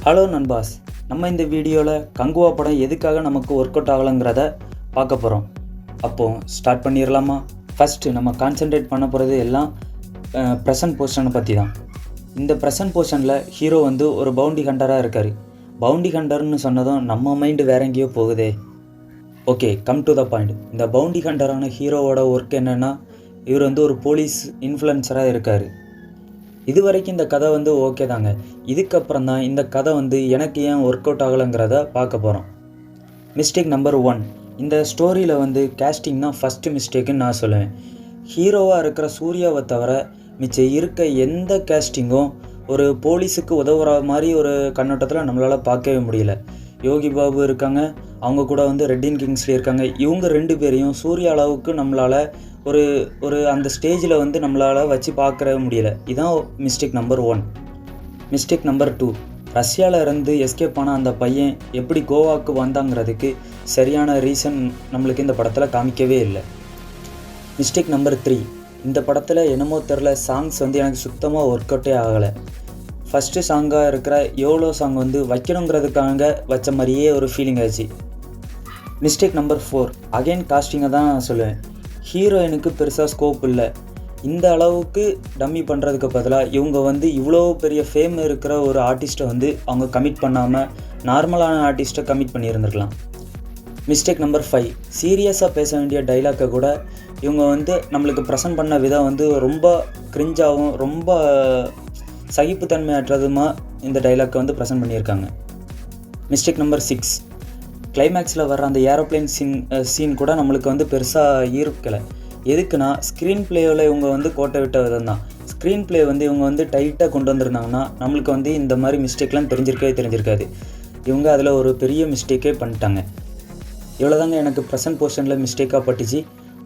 Hello நண்பாஸ், நம்ம இந்த வீடியோவில் கங்குவா படம் எதுக்காக நமக்கு ஒர்க் அவுட் ஆகலைங்கிறத பார்க்க போகிறோம். அப்போது ஸ்டார்ட் பண்ணிடலாமா? ஃபஸ்ட்டு நம்ம கான்சென்ட்ரேட் பண்ண போகிறது எல்லாம் ப்ரெசன்ட் போர்ஷனை பற்றி தான். இந்த ப்ரெசன்ட் போர்ஷனில் ஹீரோ ஒரு பவுண்டி ஹண்டராக இருக்கார். பவுண்டி ஹண்டர்னு சொன்னதும் நம்ம மைண்டு வேற எங்கேயோ போகுதே. Okay, come to the point. இந்த பவுண்டி ஹண்டரான ஹீரோவோட ஒர்க் என்னென்னா, இவர் ஒரு போலீஸ் இன்ஃப்ளூயன்சராக இருக்கார். இது வரைக்கும் இந்த கதை ஓகே தாங்க. இதுக்கப்புறம் தான் இந்த கதை எனக்கு ஏன் ஒர்க் அவுட் ஆகலைங்கிறத பார்க்க போகிறோம். Mistake number 1. இந்த ஸ்டோரியில் கேஸ்டிங் தான் ஃபஸ்ட்டு மிஸ்டேக்குன்னு நான் சொல்லுவேன். ஹீரோவாக இருக்கிற சூர்யாவை தவிர மிச்சம் இருக்க எந்த கேஸ்டிங்கும் ஒரு போலீஸுக்கு உதவுற மாதிரி ஒரு கண்ணோட்டத்தில் நம்மளால் பார்க்கவே முடியல. யோகி பாபு இருக்காங்க, அவங்க கூட ரெட்டின் கிங்ஸ்லி இருக்காங்க. இவங்க 2 பேரையும் சூர்யா அளவுக்கு நம்மளால் ஒரு அந்த ஸ்டேஜில் நம்மளால் வச்சு பார்க்க முடியல. இதுதான் மிஸ்டேக் நம்பர் 1. Mistake number 2. ரஷ்யாவில் இருந்து எஸ்கேப் ஆன அந்த பையன் எப்படி கோவாவுக்கு வந்தாங்கிறதுக்கு சரியான ரீசன் நம்மளுக்கு இந்த படத்தில் காமிக்கவே இல்லை. Mistake number 3. இந்த படத்தில் என்னமோ தெரில, சாங்ஸ் எனக்கு சுத்தமாக ஒர்க் அவுட்டே ஆகலை. ஃபஸ்ட்டு சாங்காக இருக்கிற எவ்வளோ சாங் வைக்கணுங்கிறதுக்காக வச்ச மாதிரியே ஒரு ஃபீலிங் ஆச்சு. Mistake number 4. அகைன் காஸ்டிங்கை தான் நான் சொல்லுவேன். ஹீரோயினுக்கு பெருசாக ஸ்கோப் இல்லை. இந்த அளவுக்கு டம்மி பண்ணுறதுக்கு பதிலாக இவங்க இவ்வளோ பெரிய ஃபேம் இருக்கிற ஒரு ஆர்டிஸ்ட்டை அவங்க கமிட் பண்ணாமல் நார்மலான ஆர்டிஸ்ட்டை கமிட் பண்ணியிருந்துருக்கலாம். Mistake number 5. சீரியஸாக பேச வேண்டிய டைலாக்கை கூட இவங்க நம்மளுக்கு ப்ரெசன்ட் பண்ண விதம் ரொம்ப கிரிஞ்சாகவும் ரொம்ப சகிப்புத்தன்மையற்றதுமா இந்த டைலாக்கை ப்ரெசன்ட் பண்ணியிருக்காங்க. Mistake number 6. கிளைமேக்ஸில் வர்ற அந்த ஏரோப்ளைன் சீன் கூட நம்மளுக்கு பெருசாக ஈர்க்கலை. எதுக்குன்னா, ஸ்க்ரீன் பிளேவில் இவங்க கோட்டை விட்ட விதம் தான். ஸ்க்ரீன் பிளே இவங்க டைட்டாக கொண்டு வந்திருந்தாங்கன்னா நம்மளுக்கு இந்த மாதிரி மிஸ்டேக்லாம் தெரிஞ்சிருக்காது. இவங்க அதில் ஒரு பெரிய மிஸ்டேக்கே பண்ணிட்டாங்க. இவ்வளோதாங்க எனக்கு ப்ரெசன்ட் போர்ஷனில் மிஸ்டேக்காக பட்டுச்சு.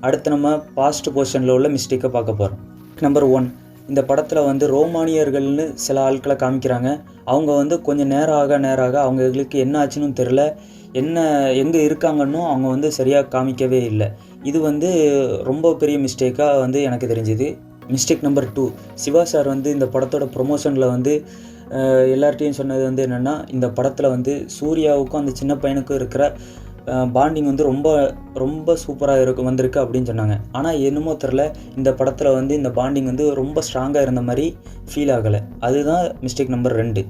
அடுத்து நம்ம பாஸ்ட் போர்ஷனில் உள்ள மிஸ்டேக்கை பார்க்க போகிறோம். நம்பர் 1. இந்த படத்தில் ரோமானியர்கள்னு சில ஆட்களை காமிக்கிறாங்க. அவங்க கொஞ்சம் நேரம் ஆக அவங்களுக்கு என்ன ஆச்சுன்னு தெரில, எங்கே இருக்காங்கன்னு அவங்க சரியாக காமிக்கவே இல்லை. இது ரொம்ப பெரிய மிஸ்டேக்காக எனக்கு தெரிஞ்சுது. Mistake number 2. சிவா சார் இந்த படத்தோட ப்ரொமோஷனில் எல்லார்ட்டையும் சொன்னது என்னென்னா, இந்த படத்தில் சூர்யாவுக்கும் அந்த சின்ன பையனுக்கும் இருக்கிற பாண்டிங் ரொம்ப ரொம்ப சூப்பராக வந்திருக்கு அப்படின்னு சொன்னாங்க. ஆனால் என்னமோ தெரில, இந்த படத்தில் இந்த பாண்டிங் ரொம்ப ஸ்ட்ராங்காக இருந்த மாதிரி ஃபீல் ஆகலை. அதுதான் மிஸ்டேக் நம்பர் 2.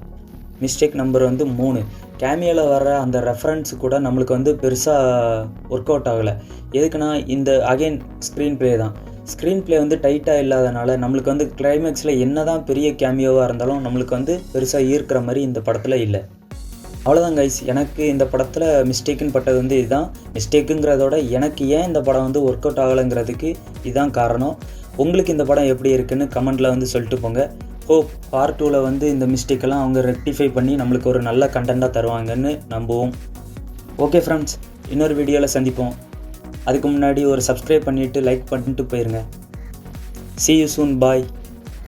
Mistake number 3. கேமியோவில் வர்ற அந்த ரெஃபரன்ஸ் கூட நம்மளுக்கு பெருசாக ஒர்க் அவுட் ஆகலை. எதுக்குன்னா, இந்த அகைன் ஸ்க்ரீன் ப்ளே தான். ஸ்க்ரீன் ப்ளே டைட்டாக இல்லாதனால நம்மளுக்கு கிளைமேக்ஸில் என்ன தான் பெரிய கேமியோவாக இருந்தாலும் நம்மளுக்கு பெருசாக ஈர்க்கிற மாதிரி இந்த படத்தில் இல்லை. அவ்வளோதான் கைஸ், எனக்கு இந்த படத்தில் மிஸ்டேக்குன்னு பட்டது இதுதான். மிஸ்டேக்குங்கிறதோட எனக்கு ஏன் இந்த படம் ஒர்க் அவுட் ஆகலைங்கிறதுக்கு இதுதான் காரணம். உங்களுக்கு இந்த படம் எப்படி இருக்குன்னு கமெண்ட்டில் சொல்லிட்டு போங்க. பார்ட் 2ல் இந்த மிஸ்டேக்கெல்லாம் அவங்க ரெக்டிஃபை பண்ணி நம்மளுக்கு ஒரு நல்ல கண்டென்ட்டாக தருவாங்கன்னு நம்புவோம். ஓகே ஃப்ரெண்ட்ஸ், இன்னொரு வீடியோவில் சந்திப்போம். அதுக்கு முன்னாடி ஒரு சப்ஸ்கிரைப் பண்ணிவிட்டு லைக் பண்ணிட்டு போயிருங்க. See you soon. Bye.